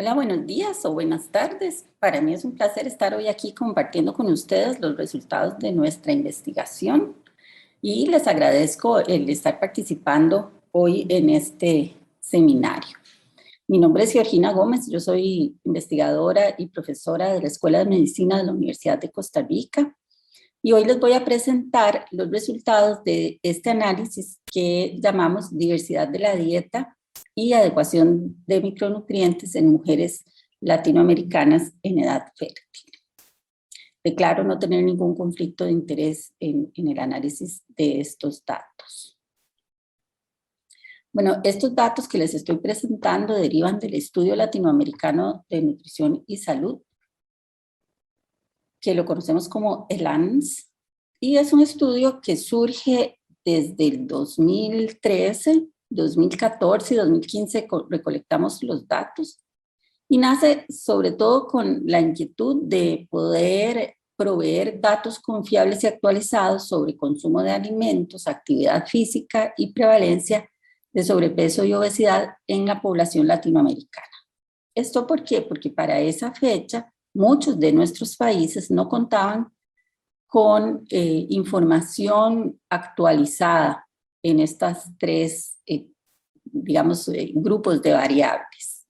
Hola, buenos días o buenas tardes. Para mí es un placer estar hoy aquí compartiendo con ustedes los resultados de nuestra investigación y les agradezco el estar participando hoy en este seminario. Mi nombre es Georgina Gómez, yo soy investigadora y profesora de la Escuela de Medicina de la Universidad de Costa Rica y hoy les voy a presentar los resultados de este análisis que llamamos diversidad de la dieta y adecuación de micronutrientes en mujeres latinoamericanas en edad fértil. Declaro no tener ningún conflicto de interés en el análisis de estos datos. Bueno, estos datos que les estoy presentando derivan del Estudio Latinoamericano de Nutrición y Salud, que lo conocemos como ELANS, y es un estudio que surge desde el 2013, 2014 y 2015 recolectamos los datos y nace sobre todo con la inquietud de poder proveer datos confiables y actualizados sobre consumo de alimentos, actividad física y prevalencia de sobrepeso y obesidad en la población latinoamericana. ¿Esto por qué? Porque para esa fecha muchos de nuestros países no contaban con información actualizada en estas tres, grupos de variables.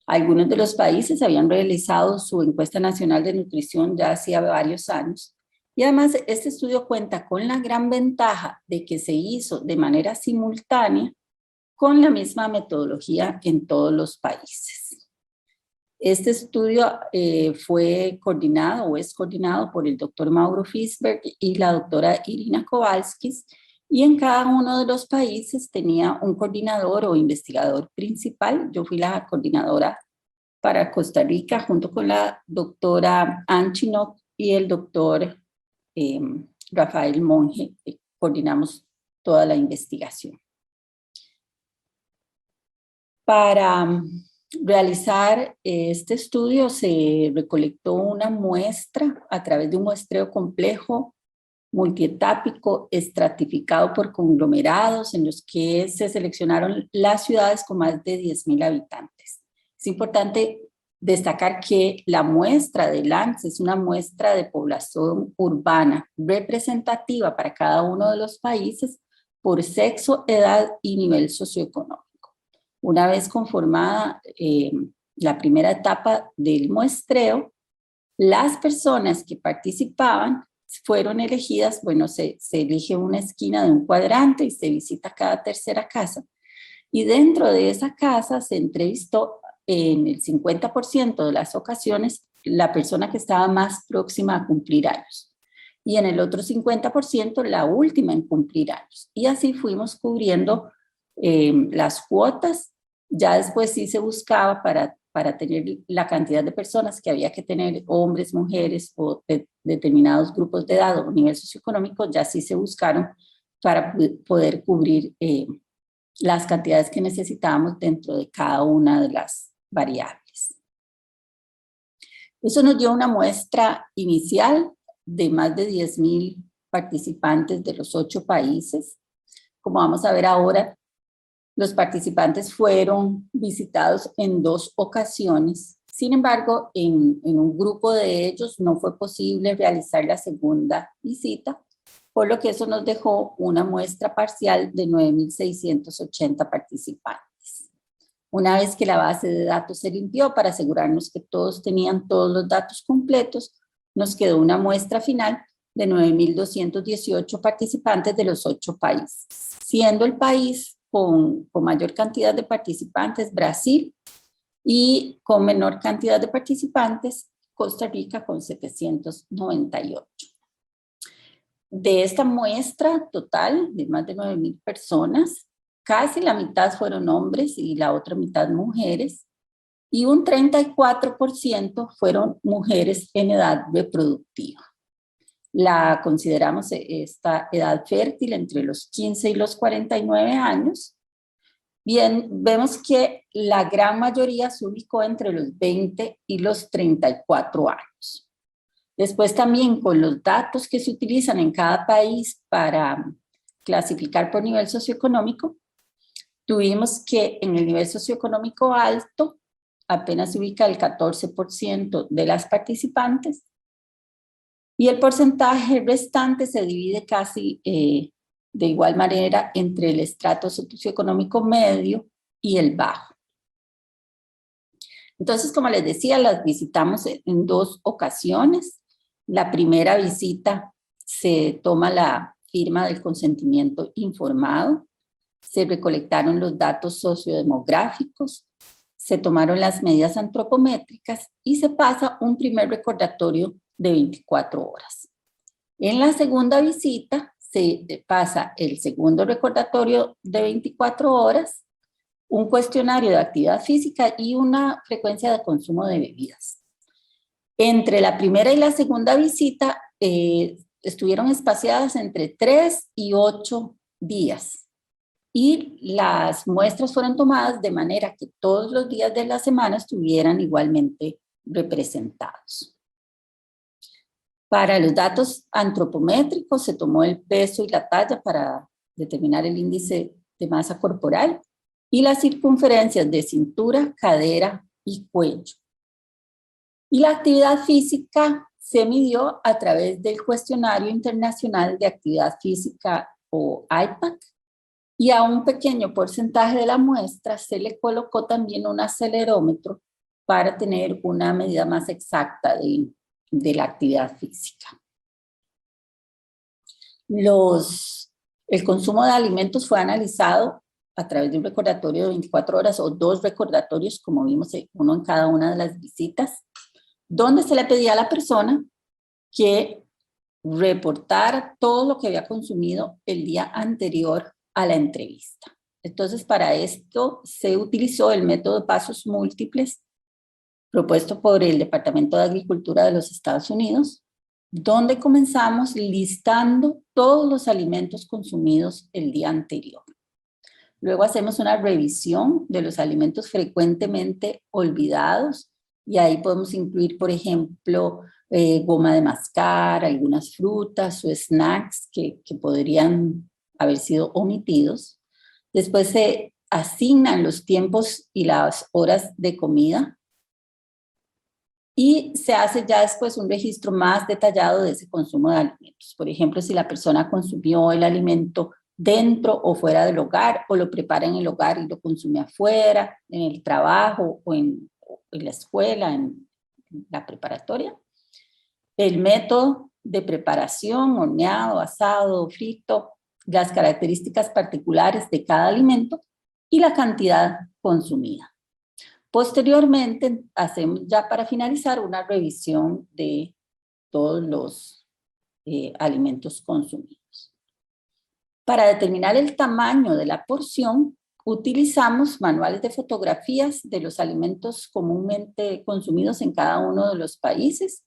Algunos de los países habían realizado su encuesta nacional de nutrición ya hacía varios años y además este estudio cuenta con la gran ventaja de que se hizo de manera simultánea con la misma metodología en todos los países. Este estudio fue coordinado o es coordinado por el doctor Mauro Fisberg y la doctora Irina Kowalskis, y en cada uno de los países tenía un coordinador o investigador principal. Yo fui la coordinadora para Costa Rica junto con la doctora Anchinok y el doctor Rafael Monge. Coordinamos toda la investigación. Para realizar este estudio se recolectó una muestra a través de un muestreo complejo, multietápico, estratificado por conglomerados en los que se seleccionaron las ciudades con más de 10,000 habitantes. Es importante destacar que la muestra de LANS es una muestra de población urbana representativa para cada uno de los países por sexo, edad y nivel socioeconómico. Una vez conformada la primera etapa del muestreo, las personas que participaban fueron elegidas, bueno, se elige una esquina de un cuadrante y se visita cada tercera casa. Y dentro de esa casa se entrevistó en el 50% de las ocasiones la persona que estaba más próxima a cumplir años. Y en el otro 50% la última en cumplir años. Y así fuimos cubriendo las cuotas. Ya después sí se buscaba para tener la cantidad de personas que había que tener, hombres, mujeres o de determinados grupos de edad o nivel socioeconómico, ya sí se buscaron para poder cubrir las cantidades que necesitábamos dentro de cada una de las variables. Eso nos dio una muestra inicial de más de 10,000 participantes de los 8 países. Como vamos a ver ahora, los participantes fueron visitados en 2 ocasiones. Sin embargo, en un grupo de ellos no fue posible realizar la segunda visita, por lo que eso nos dejó una muestra parcial de 9,680 participantes. Una vez que la base de datos se limpió para asegurarnos que todos tenían todos los datos completos, nos quedó una muestra final de 9,218 participantes de los 8 países, siendo el país con mayor cantidad de participantes Brasil y con menor cantidad de participantes Costa Rica con 798. De esta muestra total de más de 9,000 personas, casi la mitad fueron hombres y la otra mitad mujeres, y un 34% fueron mujeres en edad reproductiva. La consideramos esta edad fértil entre los 15 y los 49 años. Bien, vemos que la gran mayoría se ubicó entre los 20 y los 34 años. Después también con los datos que se utilizan en cada país para clasificar por nivel socioeconómico, tuvimos que en el nivel socioeconómico alto apenas se ubica el 14% de las participantes, y el porcentaje restante se divide casi de igual manera entre el estrato socioeconómico medio y el bajo. Entonces, como les decía, las visitamos en 2 ocasiones. La primera visita se toma la firma del consentimiento informado, se recolectaron los datos sociodemográficos, se tomaron las medidas antropométricas y se pasa un primer recordatorio de 24 horas. En la segunda visita se pasa el segundo recordatorio de 24 horas, un cuestionario de actividad física y una frecuencia de consumo de bebidas. Entre la primera y la segunda visita estuvieron espaciadas entre 3 y 8 días. Y las muestras fueron tomadas de manera que todos los días de la semana estuvieran igualmente representados. Para los datos antropométricos se tomó el peso y la talla para determinar el índice de masa corporal y las circunferencias de cintura, cadera y cuello. Y la actividad física se midió a través del Cuestionario Internacional de Actividad Física o IPAC, y a un pequeño porcentaje de la muestra se le colocó también un acelerómetro para tener una medida más exacta de la actividad física. El consumo de alimentos fue analizado a través de un recordatorio de 24 horas o 2 recordatorios, como vimos, uno en cada una de las visitas, donde se le pedía a la persona que reportara todo lo que había consumido el día anterior a la entrevista. Entonces, para esto se utilizó el método de pasos múltiples propuesto por el Departamento de Agricultura de los Estados Unidos, donde comenzamos listando todos los alimentos consumidos el día anterior. Luego hacemos una revisión de los alimentos frecuentemente olvidados, y ahí podemos incluir, por ejemplo, goma de mascar, algunas frutas o snacks que podrían haber sido omitidos. Después se asignan los tiempos y las horas de comida, y se hace ya después un registro más detallado de ese consumo de alimentos. Por ejemplo, si la persona consumió el alimento dentro o fuera del hogar, o lo prepara en el hogar y lo consume afuera, en el trabajo o en la escuela, en la preparatoria. El método de preparación, horneado, asado, frito, las características particulares de cada alimento y la cantidad consumida. Posteriormente, hacemos ya para finalizar una revisión de todos los alimentos consumidos. Para determinar el tamaño de la porción, utilizamos manuales de fotografías de los alimentos comúnmente consumidos en cada uno de los países,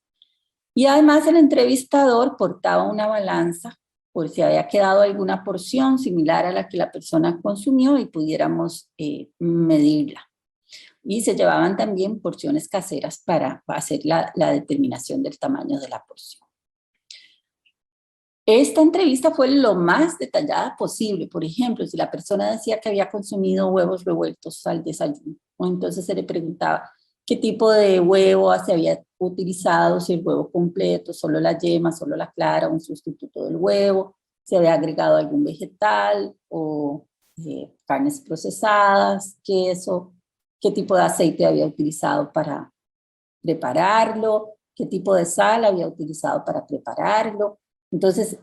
y además el entrevistador portaba una balanza por si había quedado alguna porción similar a la que la persona consumió y pudiéramos medirla. Y se llevaban también porciones caseras para hacer la determinación del tamaño de la porción. Esta entrevista fue lo más detallada posible. Por ejemplo, si la persona decía que había consumido huevos revueltos al desayuno, o entonces se le preguntaba qué tipo de huevo se había utilizado, si el huevo completo, solo la yema, solo la clara, un sustituto del huevo, si había agregado algún vegetal o carnes procesadas, queso, qué tipo de aceite había utilizado para prepararlo, qué tipo de sal había utilizado para prepararlo. Entonces,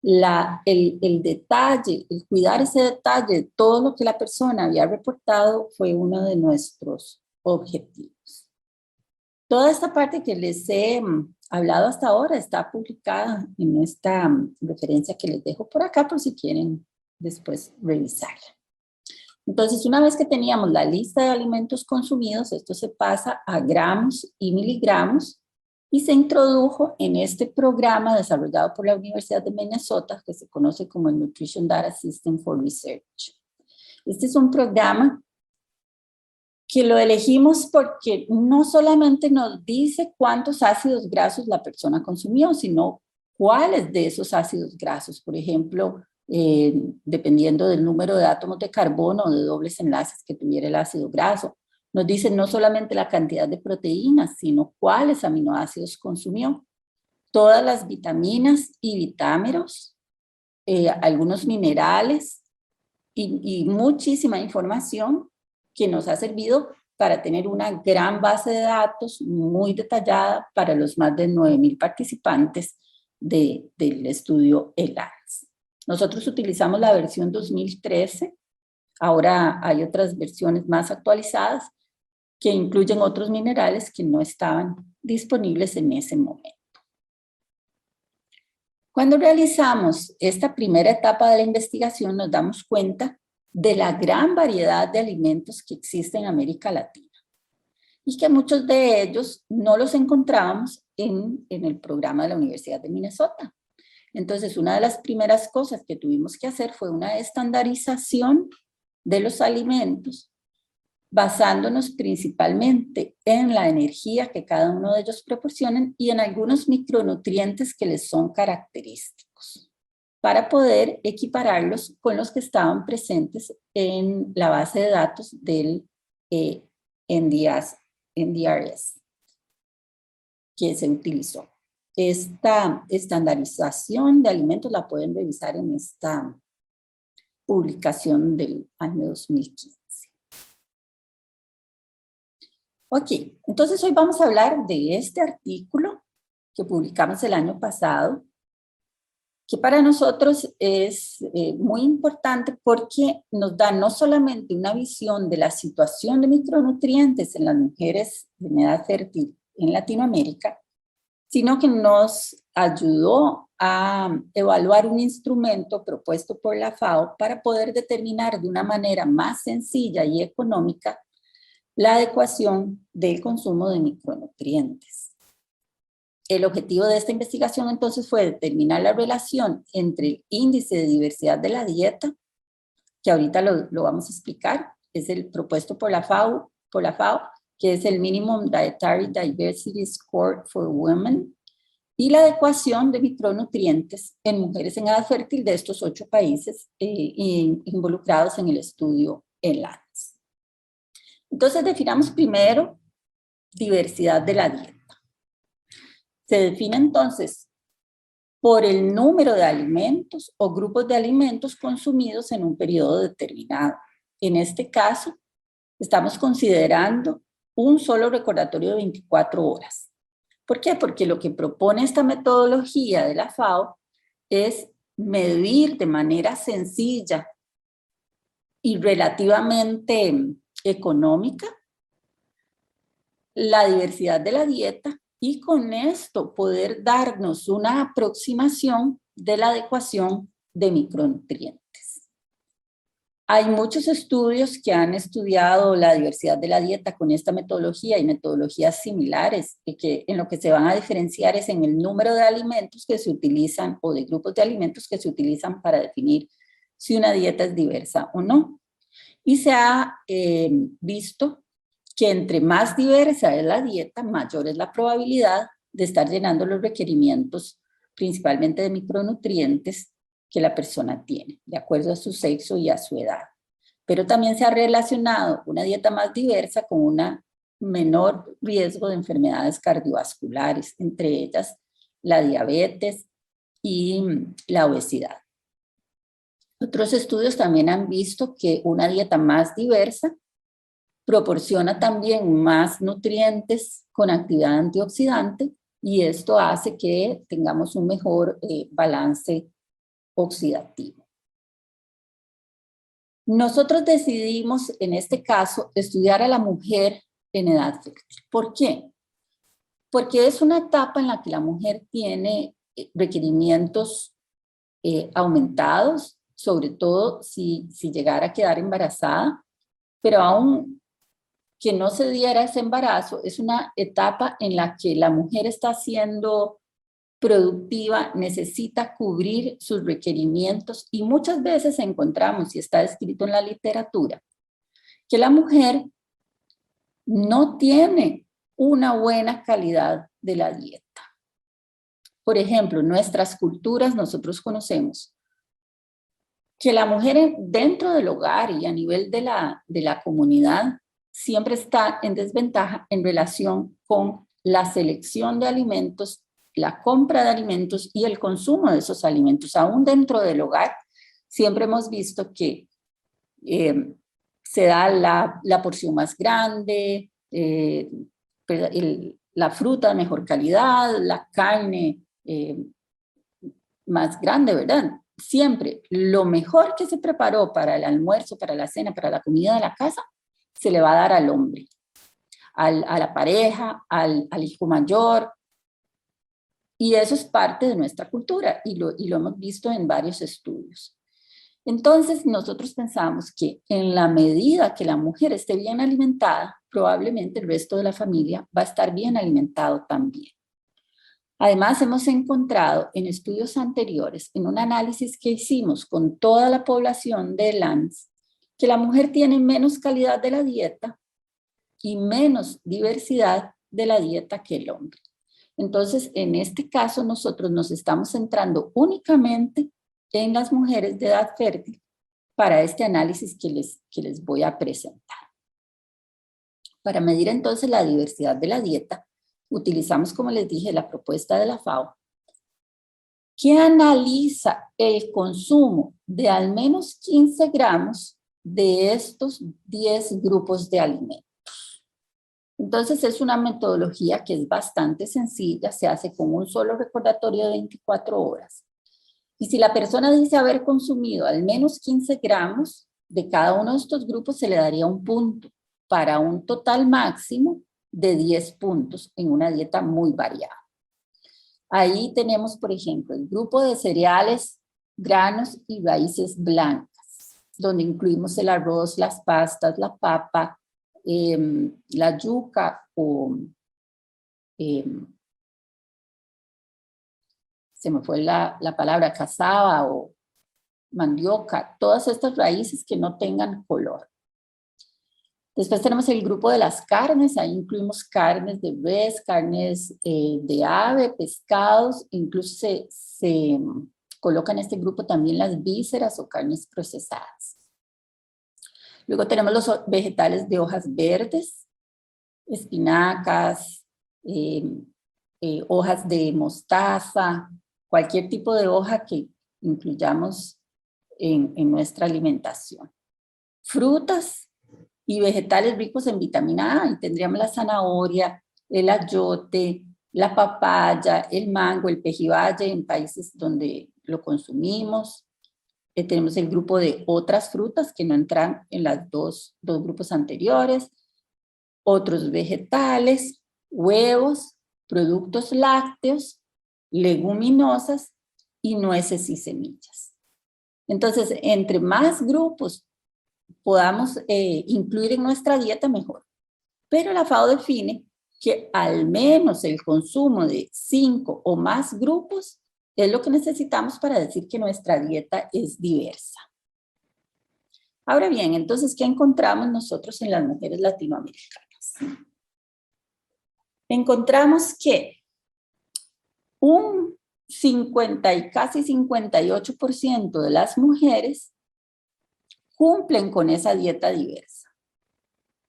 el detalle, el cuidar ese detalle de todo lo que la persona había reportado fue uno de nuestros objetivos. Toda esta parte que les he hablado hasta ahora está publicada en esta referencia que les dejo por acá por si quieren después revisarla. Entonces, una vez que teníamos la lista de alimentos consumidos, esto se pasa a gramos y miligramos y se introdujo en este programa desarrollado por la Universidad de Minnesota, que se conoce como el Nutrition Data System for Research. Este es un programa que lo elegimos porque no solamente nos dice cuántos ácidos grasos la persona consumió, sino cuáles de esos ácidos grasos. Por ejemplo, dependiendo del número de átomos de carbono o de dobles enlaces que tuviera el ácido graso, Nos dice no solamente la cantidad de proteínas, sino cuáles aminoácidos consumió, todas las vitaminas y vitámeros, algunos minerales y muchísima información que nos ha servido para tener una gran base de datos muy detallada para los más de 9,000 participantes del estudio ELANS. Nosotros utilizamos la versión 2013, ahora hay otras versiones más actualizadas que incluyen otros minerales que no estaban disponibles en ese momento. Cuando realizamos esta primera etapa de la investigación nos damos cuenta de la gran variedad de alimentos que existen en América Latina y que muchos de ellos no los encontrábamos en el programa de la Universidad de Minnesota. Entonces, una de las primeras cosas que tuvimos que hacer fue una estandarización de los alimentos, basándonos principalmente en la energía que cada uno de ellos proporcionan y en algunos micronutrientes que les son característicos, para poder equipararlos con los que estaban presentes en la base de datos del NDRS que se utilizó. Esta estandarización de alimentos la pueden revisar en esta publicación del año 2015. Ok, entonces hoy vamos a hablar de este artículo que publicamos el año pasado, que para nosotros es muy importante porque nos da no solamente una visión de la situación de micronutrientes en las mujeres en edad fértil en Latinoamérica, sino que nos ayudó a evaluar un instrumento propuesto por la FAO para poder determinar de una manera más sencilla y económica la adecuación del consumo de micronutrientes. El objetivo de esta investigación entonces fue determinar la relación entre el índice de diversidad de la dieta, que ahorita lo vamos a explicar, es el propuesto por la FAO, que es el Minimum Dietary Diversity Score for Women, y la adecuación de micronutrientes en mujeres en edad fértil de estos 8 países involucrados en el estudio ELANS. Entonces definamos primero diversidad de la dieta. Se define entonces por el número de alimentos o grupos de alimentos consumidos en un periodo determinado. En este caso, estamos considerando un solo recordatorio de 24 horas. ¿Por qué? Porque lo que propone esta metodología de la FAO es medir de manera sencilla y relativamente económica la diversidad de la dieta y con esto poder darnos una aproximación de la adecuación de micronutrientes. Hay muchos estudios que han estudiado la diversidad de la dieta con esta metodología y metodologías similares, y que en lo que se van a diferenciar es en el número de alimentos que se utilizan o de grupos de alimentos que se utilizan para definir si una dieta es diversa o no. Y se ha visto que entre más diversa es la dieta, mayor es la probabilidad de estar llenando los requerimientos, principalmente de micronutrientes, que la persona tiene, de acuerdo a su sexo y a su edad. Pero también se ha relacionado una dieta más diversa con un menor riesgo de enfermedades cardiovasculares, entre ellas la diabetes y la obesidad. Otros estudios también han visto que una dieta más diversa proporciona también más nutrientes con actividad antioxidante y esto hace que tengamos un mejor balance oxidativo. Nosotros decidimos en este caso estudiar a la mujer en edad fértil. ¿Por qué? Porque es una etapa en la que la mujer tiene requerimientos aumentados, sobre todo si llegara a quedar embarazada, pero aún que no se diera ese embarazo, es una etapa en la que la mujer está siendo productiva, necesita cubrir sus requerimientos y muchas veces encontramos, y está escrito en la literatura, que la mujer no tiene una buena calidad de la dieta. Por ejemplo, en nuestras culturas nosotros conocemos que la mujer dentro del hogar y a nivel de la comunidad siempre está en desventaja en relación con la selección de alimentos, la compra de alimentos y el consumo de esos alimentos. Aún dentro del hogar, siempre hemos visto que se da la porción más grande, la fruta de mejor calidad, la carne más grande, ¿verdad? Siempre lo mejor que se preparó para el almuerzo, para la cena, para la comida de la casa, se le va a dar al hombre, a la pareja, al hijo mayor. Y eso es parte de nuestra cultura y lo hemos visto en varios estudios. Entonces, nosotros pensamos que en la medida que la mujer esté bien alimentada, probablemente el resto de la familia va a estar bien alimentado también. Además, hemos encontrado en estudios anteriores, en un análisis que hicimos con toda la población de LANS, que la mujer tiene menos calidad de la dieta y menos diversidad de la dieta que el hombre. Entonces, en este caso, nosotros nos estamos centrando únicamente en las mujeres de edad fértil para este análisis que les voy a presentar. Para medir entonces la diversidad de la dieta, utilizamos, como les dije, la propuesta de la FAO, que analiza el consumo de al menos 15 gramos de estos 10 grupos de alimentos. Entonces es una metodología que es bastante sencilla, se hace con un solo recordatorio de 24 horas. Y si la persona dice haber consumido al menos 15 gramos de cada uno de estos grupos, se le daría un punto para un total máximo de 10 puntos en una dieta muy variada. Ahí tenemos, por ejemplo, el grupo de cereales, granos y raíces blancas, donde incluimos el arroz, las pastas, la papa, la yuca o se me fue la palabra, cazaba o mandioca, todas estas raíces que no tengan color. Después tenemos el grupo de las carnes, ahí incluimos carnes de res, carnes de ave, pescados, incluso se colocan en este grupo también las vísceras o carnes procesadas. Luego tenemos los vegetales de hojas verdes, espinacas, hojas de mostaza, cualquier tipo de hoja que incluyamos en nuestra alimentación. Frutas y vegetales ricos en vitamina A, y tendríamos la zanahoria, el ayote, la papaya, el mango, el pejibaye en países donde lo consumimos. Tenemos el grupo de otras frutas que no entran en las dos grupos anteriores, otros vegetales, huevos, productos lácteos, leguminosas y nueces y semillas. Entonces, entre más grupos podamos incluir en nuestra dieta, mejor. Pero la FAO define que al menos el consumo de 5 o más grupos es lo que necesitamos para decir que nuestra dieta es diversa. Ahora bien, entonces, ¿qué encontramos nosotros en las mujeres latinoamericanas? Encontramos que un 50 y casi 58% de las mujeres cumplen con esa dieta diversa.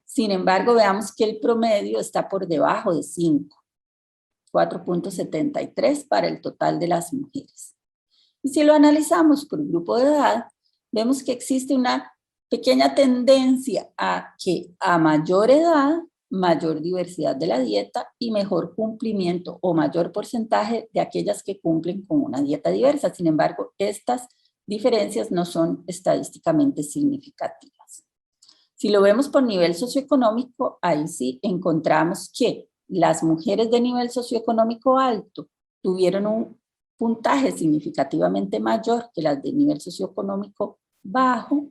Sin embargo, veamos que el promedio está por debajo de 5, 4.73 para el total de las mujeres. Y si lo analizamos por grupo de edad, vemos que existe una pequeña tendencia a que a mayor edad, mayor diversidad de la dieta y mejor cumplimiento o mayor porcentaje de aquellas que cumplen con una dieta diversa. Sin embargo, estas diferencias no son estadísticamente significativas. Si lo vemos por nivel socioeconómico, ahí sí encontramos que las mujeres de nivel socioeconómico alto tuvieron un puntaje significativamente mayor que las de nivel socioeconómico bajo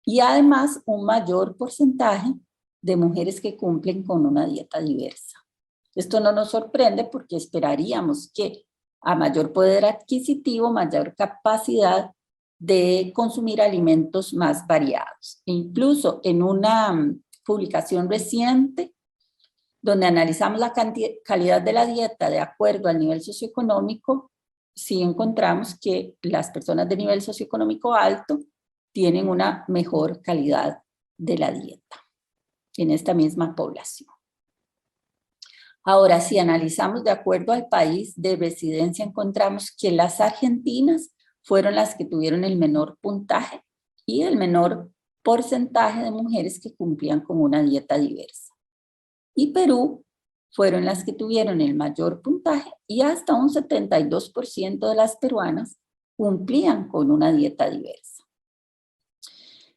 y además un mayor porcentaje de mujeres que cumplen con una dieta diversa. Esto no nos sorprende porque esperaríamos que a mayor poder adquisitivo, mayor capacidad de consumir alimentos más variados. E incluso en una publicación reciente, donde analizamos la calidad de la dieta de acuerdo al nivel socioeconómico, sí encontramos que las personas de nivel socioeconómico alto tienen una mejor calidad de la dieta. en esta misma población. Ahora, si analizamos de acuerdo al país de residencia, encontramos que las argentinas fueron las que tuvieron el menor puntaje y el menor porcentaje de mujeres que cumplían con una dieta diversa. Y Perú fueron las que tuvieron el mayor puntaje y hasta un 72% de las peruanas cumplían con una dieta diversa.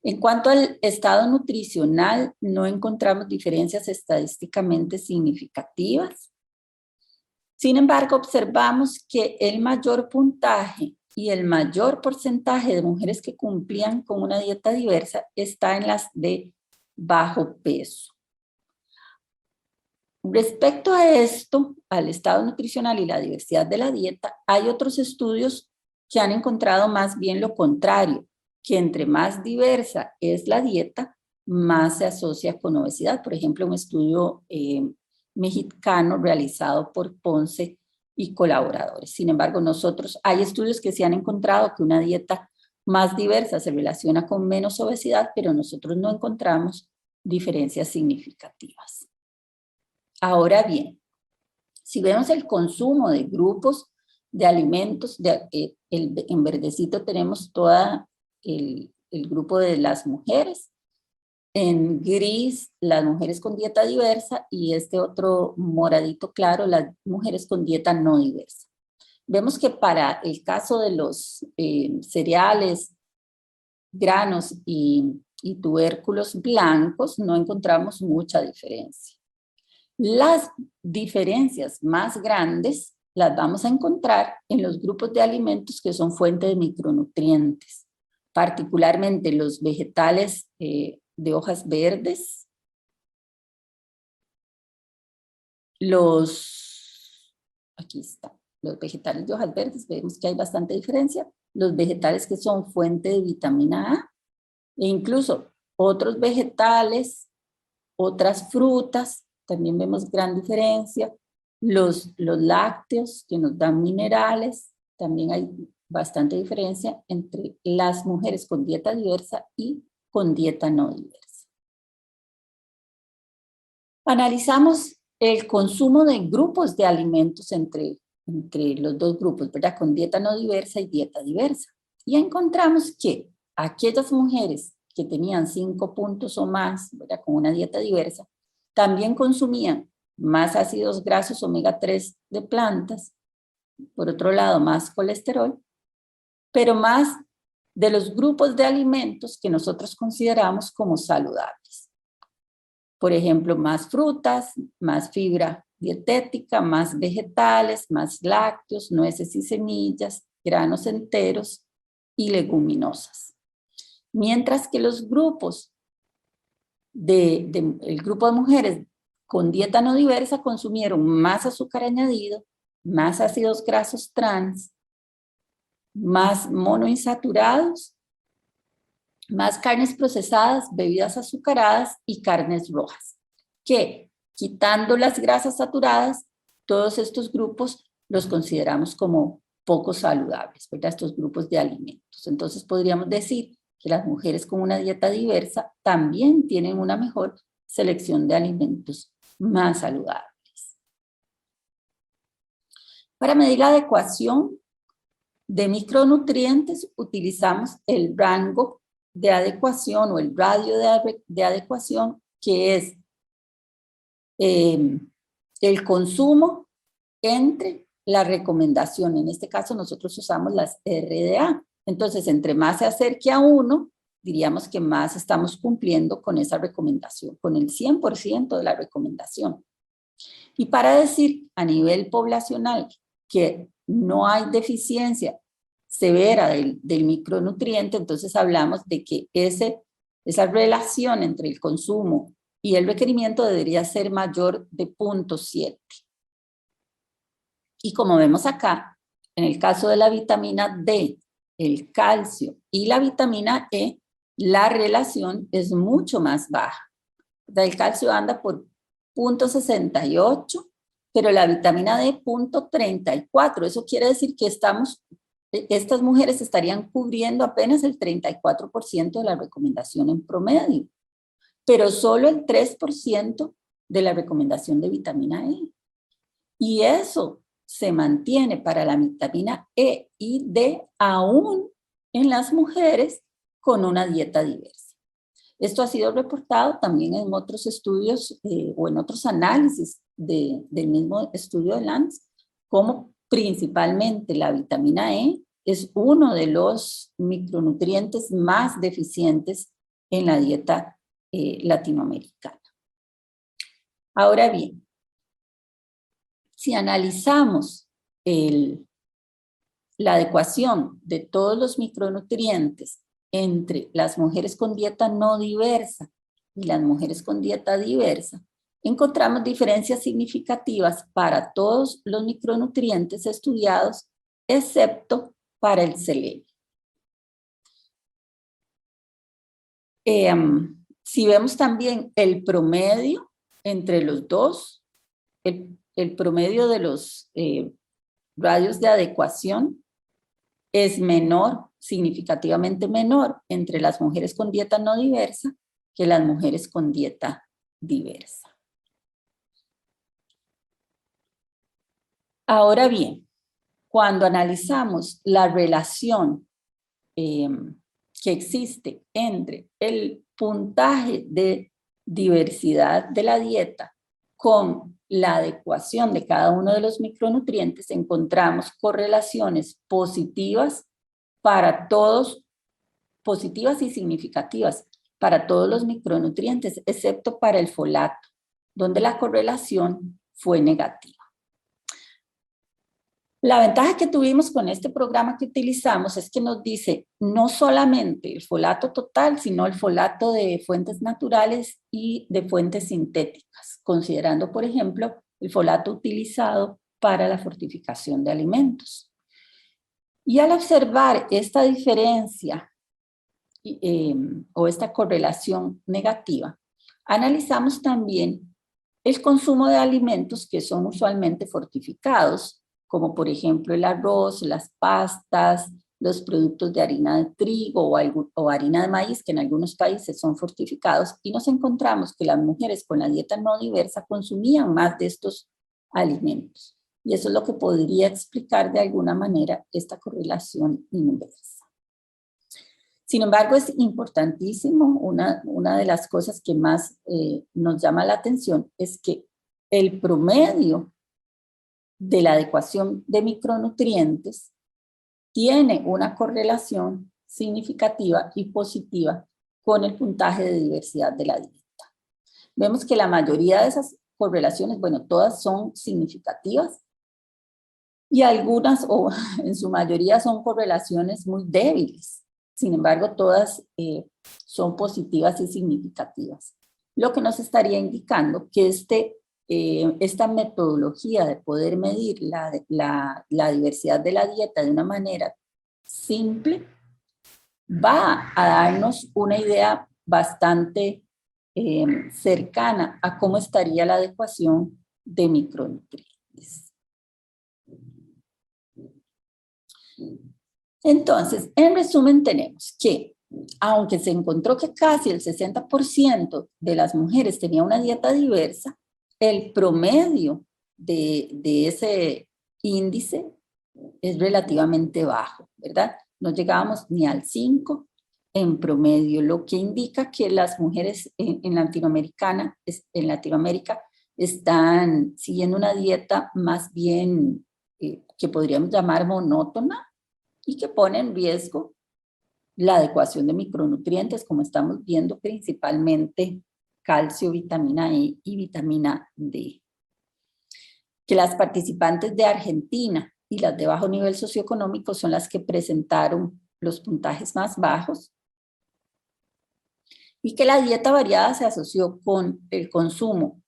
En cuanto al estado nutricional, no encontramos diferencias estadísticamente significativas. Sin embargo, observamos que el mayor puntaje y el mayor porcentaje de mujeres que cumplían con una dieta diversa está en las de bajo peso. Respecto a esto, al estado nutricional y la diversidad de la dieta, hay otros estudios que han encontrado más bien lo contrario, que entre más diversa es la dieta, más se asocia con obesidad. Por ejemplo, un estudio mexicano realizado por Ponce y colaboradores. Sin embargo, hay estudios que se han encontrado que una dieta más diversa se relaciona con menos obesidad, pero nosotros no encontramos diferencias significativas. Ahora bien, si vemos el consumo de grupos de alimentos, en verdecito tenemos todo el grupo de las mujeres, en gris las mujeres con dieta diversa y este otro moradito claro, las mujeres con dieta no diversa. Vemos que para el caso de los cereales, granos y tubérculos blancos no encontramos mucha diferencia. Las diferencias más grandes las vamos a encontrar en los grupos de alimentos que son fuente de micronutrientes, particularmente los vegetales de hojas verdes, aquí está, los vegetales de hojas verdes, vemos que hay bastante diferencia, los vegetales que son fuente de vitamina A, e incluso otros vegetales, otras frutas, también vemos gran diferencia. Los lácteos que nos dan minerales, también hay bastante diferencia entre las mujeres con dieta diversa y con dieta no diversa. Analizamos el consumo de grupos de alimentos entre los dos grupos, ¿verdad? Con dieta no diversa y dieta diversa. Y encontramos que aquellas mujeres que tenían 5 puntos o más, ¿verdad? Con una dieta diversa, también consumían más ácidos grasos omega 3 de plantas, por otro lado más colesterol, pero más de los grupos de alimentos que nosotros consideramos como saludables. Por ejemplo, más frutas, más fibra dietética, más vegetales, más lácteos, nueces y semillas, granos enteros y leguminosas. Mientras que los grupos el grupo de mujeres con dieta no diversa consumieron más azúcar añadido, más ácidos grasos trans, más monoinsaturados, más carnes procesadas, bebidas azucaradas y carnes rojas, que quitando las grasas saturadas, todos estos grupos los consideramos como poco saludables, ¿verdad? Estos grupos de alimentos. Entonces podríamos decir que las mujeres con una dieta diversa también tienen una mejor selección de alimentos más saludables. Para medir la adecuación de micronutrientes utilizamos el rango de adecuación o el radio de adecuación, que es el consumo entre la recomendación. En este caso nosotros usamos las RDA. Entonces, entre más se acerque a 1, diríamos que más estamos cumpliendo con esa recomendación, con el 100% de la recomendación. Y para decir a nivel poblacional que no hay deficiencia severa del micronutriente, entonces hablamos de que esa relación entre el consumo y el requerimiento debería ser mayor de 0.7. Y como vemos acá, en el caso de la vitamina D, el calcio y la vitamina E, la relación es mucho más baja. El calcio anda por 0.68, pero la vitamina D 0.34. Eso quiere decir que estas mujeres estarían cubriendo apenas el 34% de la recomendación en promedio. pero solo el 3% de la recomendación de vitamina E. Y eso se mantiene para la vitamina E y D aún en las mujeres con una dieta diversa. Esto ha sido reportado también en otros estudios o en otros análisis del mismo estudio de Lance, como principalmente la vitamina E es uno de los micronutrientes más deficientes en la dieta latinoamericana. Ahora bien, si analizamos la adecuación de todos los micronutrientes entre las mujeres con dieta no diversa y las mujeres con dieta diversa, encontramos diferencias significativas para todos los micronutrientes estudiados, excepto para el selenio. Si vemos también el promedio entre los dos, el promedio de los radios de adecuación es menor, significativamente menor, entre las mujeres con dieta no diversa que las mujeres con dieta diversa. Ahora bien, cuando analizamos la relación que existe entre el puntaje de diversidad de la dieta con la adecuación de cada uno de los micronutrientes, encontramos correlaciones positivas para todos, positivas y significativas para todos los micronutrientes, excepto para el folato, donde la correlación fue negativa. La ventaja que tuvimos con este programa que utilizamos es que nos dice no solamente el folato total, sino el folato de fuentes naturales y de fuentes sintéticas, considerando, por ejemplo, el folato utilizado para la fortificación de alimentos. Y al observar esta diferencia o esta correlación negativa, analizamos también el consumo de alimentos que son usualmente fortificados, como por ejemplo el arroz, las pastas, los productos de harina de trigo o harina de maíz, que en algunos países son fortificados, y nos encontramos que las mujeres con la dieta no diversa consumían más de estos alimentos. Y eso es lo que podría explicar de alguna manera esta correlación inversa. Sin embargo, es importantísimo, una de las cosas que más nos llama la atención es que el promedio de la adecuación de micronutrientes tiene una correlación significativa y positiva con el puntaje de diversidad de la dieta. Vemos que la mayoría de esas correlaciones, bueno, todas son significativas y algunas, o en su mayoría, son correlaciones muy débiles. Sin embargo, todas son positivas y significativas. Lo que nos estaría indicando que esta metodología de poder medir la diversidad de la dieta de una manera simple va a darnos una idea bastante cercana a cómo estaría la adecuación de micronutrientes. Entonces, en resumen, tenemos que, aunque se encontró que casi el 60% de las mujeres tenía una dieta diversa, el promedio de ese índice es relativamente bajo, ¿verdad? No llegábamos ni al 5 en promedio, lo que indica que las mujeres en Latinoamérica están siguiendo una dieta más bien que podríamos llamar monótona y que pone en riesgo la adecuación de micronutrientes, como estamos viendo, principalmente calcio, vitamina E y vitamina D. Que las participantes de Argentina y las de bajo nivel socioeconómico son las que presentaron los puntajes más bajos, y que la dieta variada se asoció con el consumo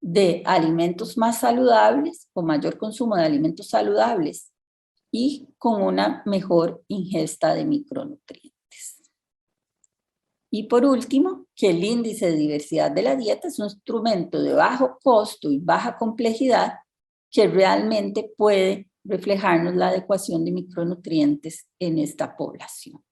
de alimentos más saludables, con mayor consumo de alimentos saludables y con una mejor ingesta de micronutrientes. Y por último, que el índice de diversidad de la dieta es un instrumento de bajo costo y baja complejidad que realmente puede reflejarnos la adecuación de micronutrientes en esta población.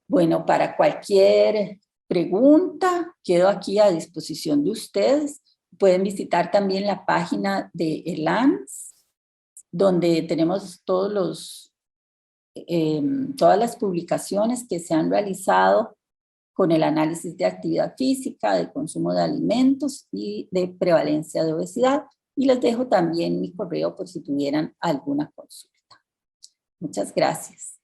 Bueno, para cualquier pregunta, quedo aquí a disposición de ustedes. Pueden visitar también la página de ELANS, donde tenemos todas las publicaciones que se han realizado con el análisis de actividad física, de consumo de alimentos y de prevalencia de obesidad. Y les dejo también mi correo por si tuvieran alguna consulta. Muchas gracias.